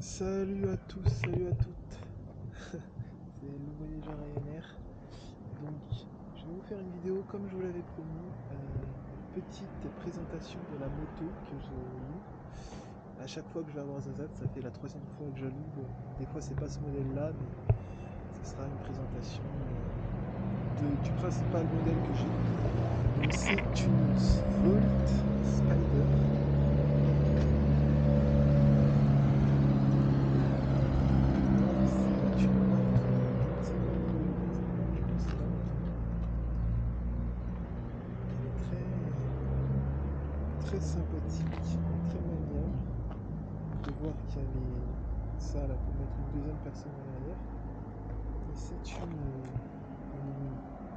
Salut à tous, salut à toutes. C'est le voyageur ANR. Donc, je vais vous faire une vidéo comme je vous l'avais promis. Petite présentation de la moto que je loue. À chaque fois que je vais avoir Zazat, ça fait la 3e fois que je loue. Bon, des fois c'est pas ce modèle-là, mais ce sera une présentation du principal modèle que j'ai. Donc c'est une Volt Spider. Très sympathique, très maniable de voir qu'il y a ça là pour mettre une deuxième personne à l'arrière. Et c'est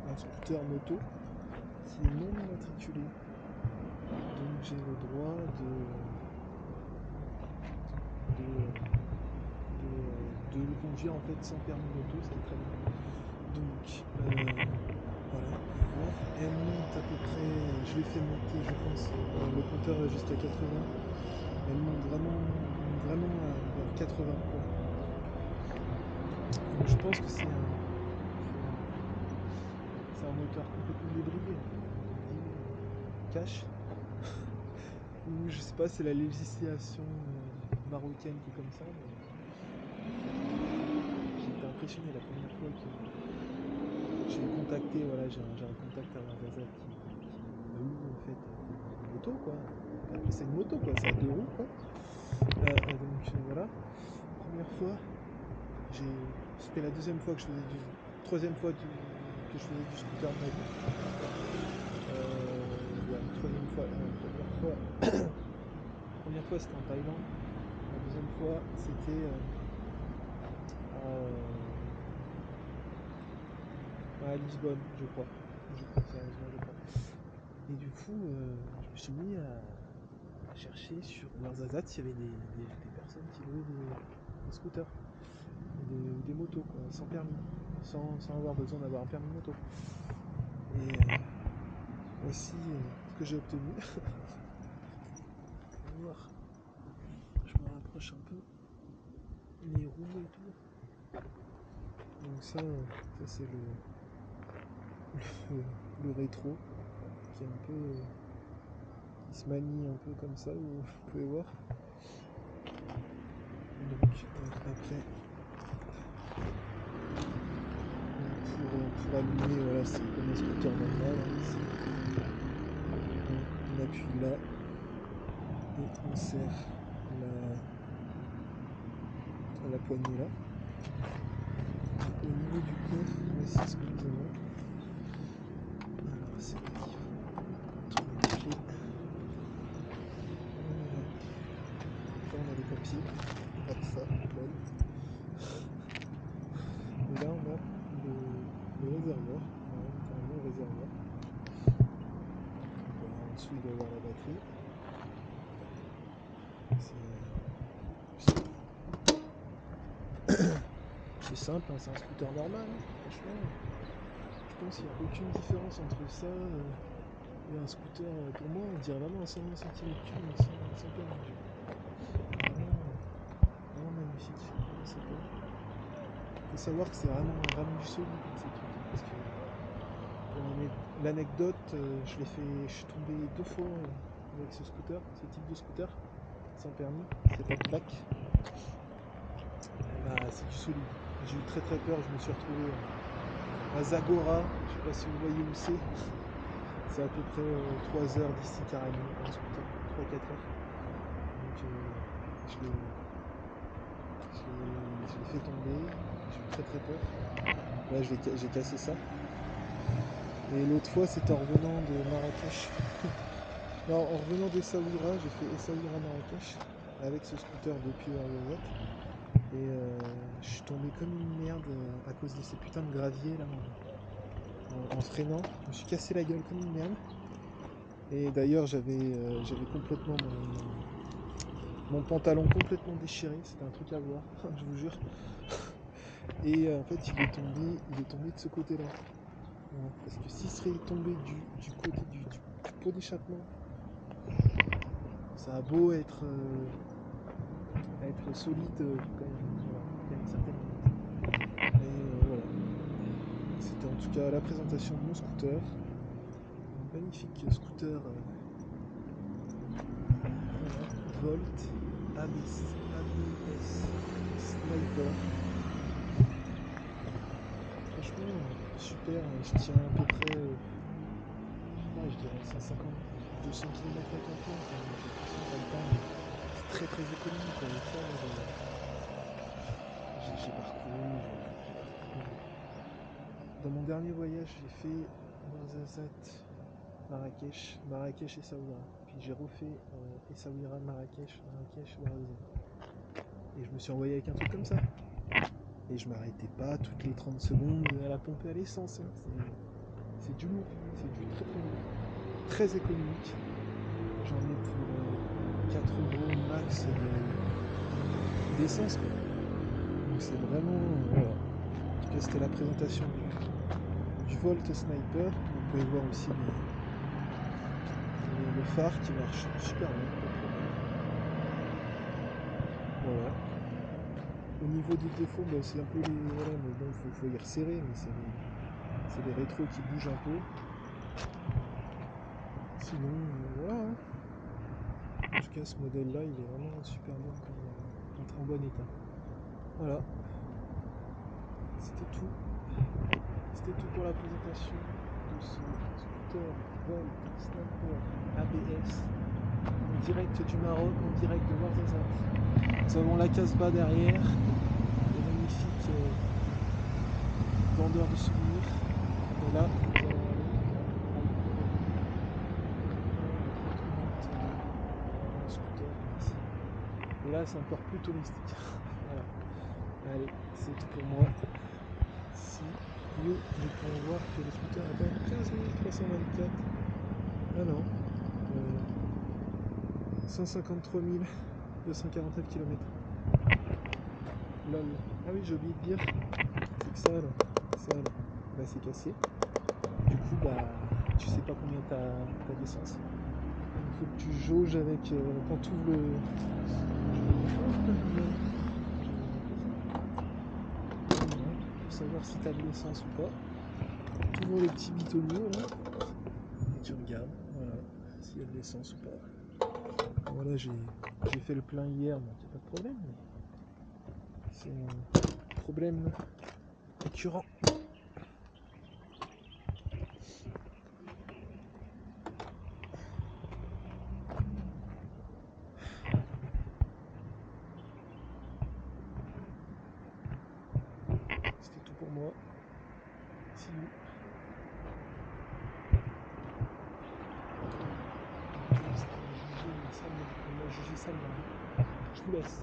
un scooter moto qui est non immatriculé. Donc j'ai le droit de le conduire en fait sans permis moto, c'est très bien. Donc voilà, elle monte à peu près, je l'ai fait monter je pense, le compteur va jusqu'à 80, elle monte vraiment vers 80 quoi. Donc je pense que c'est un moteur complètement débridé en fait, cash, ou je sais pas, c'est la législation marocaine qui est comme ça, mais j'étais impressionné la première fois que j'ai contacté, voilà, j'ai un contact à Zazat qui loue en fait une moto quoi. C'est une moto quoi, c'est à 2 roues quoi. Donc voilà, première fois, c'était la 2e fois que je faisais 3e fois que je faisais du scooter de ma vie. La 3e fois, première fois c'était en Thaïlande, la 2e fois c'était à Lisbonne, je crois, sérieusement je crois. Et du coup, je me suis mis à chercher sur leur Zazat s'il y avait des personnes qui louaient des scooters, des motos quoi, sans permis, sans avoir besoin d'avoir un permis moto. Et voici ce que j'ai obtenu. On va voir, je me rapproche un peu, les roues et tout. Donc ça c'est le rétro qui est un peu qui se manie un peu comme ça, vous pouvez voir. Donc après pour allumer, voilà, c'est comme un scooter normal, on appuie là et on serre la poignée là. Au niveau du coffre, voici ce que nous avons. Alors c'est là qu'il faut trouver les clés. Là on a les papiers, hop ça, belle. Et là on a le réservoir, voilà, littéralement le réservoir. Voilà, en dessous il doit y avoir la batterie. C'est simple, hein, c'est un scooter normal, hein, franchement. Je pense qu'il n'y a aucune différence entre ça et un scooter. Pour moi, on dirait vraiment un 120 cm3 mais sans permis. Vraiment magnifique, vraiment sympa. Il faut savoir que c'est vraiment du solide ces trucs. Parce que pour l'anecdote, je suis tombé 2 fois avec ce type de scooter, sans permis, c'est pas de plaque. Bah, c'est du solide. J'ai eu très peur, je me suis retrouvé à Zagora, je sais pas si vous voyez où c'est. C'est à peu près 3 heures d'ici carrément en scooter, 3-4 heures. Donc je l'ai fait tomber, j'ai eu très peur. Là j'ai cassé ça. Et l'autre fois c'était en revenant de Marrakech. Non, en revenant d'Essaouira, j'ai fait Essaouira Marrakech avec ce scooter depuis Zazat. Et je suis tombé comme une merde à cause de ces putains de graviers là en freinant. Je me suis cassé la gueule comme une merde. Et d'ailleurs j'avais complètement mon pantalon complètement déchiré, c'était un truc à voir, je vous jure. Et en fait il est tombé de ce côté là. Voilà. Parce que s'il serait tombé du côté du pot d'échappement, ça a beau être à être solide quand même, voilà, il y a une certaine limite. Et voilà. C'était en tout cas la présentation de mon scooter. Un magnifique scooter voilà, Volt ABS Sniper. Franchement, super, je tiens à peu près, je dirais 150-200 km à temps plein. C'est très très économique avec ça. J'ai parcouru. Dans mon dernier voyage, j'ai fait Ouarzazate, Marrakech, Essaouira. Puis j'ai refait Essaouira, Marrakech, Ouarzazate. Et je me suis envoyé avec un truc comme ça. Et je m'arrêtais pas toutes les 30 secondes à la pompe à l'essence. Hein. C'est du lourd, c'est du très très lourd. Très économique. J'en ai pour 4 € max d'essence. Donc c'est vraiment... voilà. En tout cas c'était la présentation du Volt Sniper. Vous pouvez voir aussi le phare qui marche super bien. Voilà. Au niveau des défauts, bah, c'est un peu les... Voilà, mais bon, faut y resserrer, mais c'est les rétros qui bougent un peu. Sinon, voilà. Hein. En tout cas, ce modèle-là, il est vraiment super bien, en bon état. Voilà. C'était tout. C'était tout pour la présentation de ce scooter Volt Sniper ABS en direct du Maroc, en direct de Ouarzazate. Nous avons la Casbah derrière, le magnifique vendeur de souvenirs. Et là, nous allons aller le scooter ici. Et là, c'est encore plus touristique. Voilà. Allez, c'est tout pour moi. Si nous pouvons voir que le scooter a quand même 15 324. Ah non. 153 249 km. Lol. Ah oui, j'ai oublié de dire. C'est que ça là, bah, c'est cassé. Du coup, bah, tu sais pas combien t'as d'essence. Il faut que tu jauges avec quand tu ouvres le. Pour savoir si t'as de l'essence ou pas. Tu ouvres le petit bitonnier là. Et tu regardes, voilà, s'il y a de l'essence ou pas. Voilà, j'ai fait le plein hier, donc il n'y a pas de problème. Mais c'est un problème récurrent. C'était tout pour moi. See you. On a jugé ça. Je vous laisse.